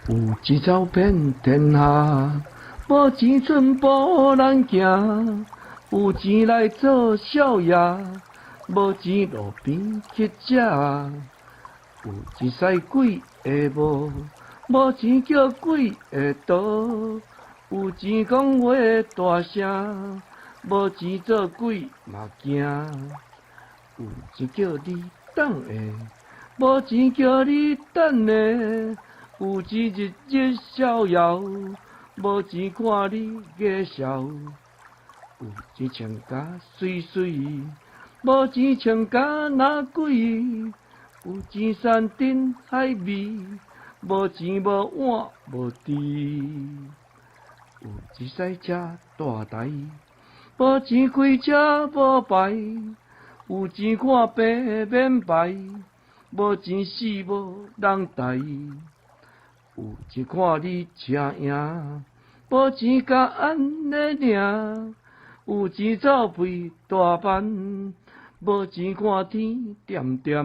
有钱走遍天下，无钱寸步难行。有钱来做少爷，无钱路边乞食。有钱使鬼会无，无钱叫鬼会逃。有钱讲话大声，无钱做鬼嘛惊。有钱叫你等下，无钱叫你等下。有钱日日逍遥，无钱看你月笑。有钱穿甲水水，无钱穿甲哪鬼。有钱山珍海味，无钱无碗无箸。有钱使吃大台，无钱开车无牌。有钱看病免排，无钱死无人待。有钱看你车赢，无钱甲安尼尔。有钱走肥大班，无钱看天点点。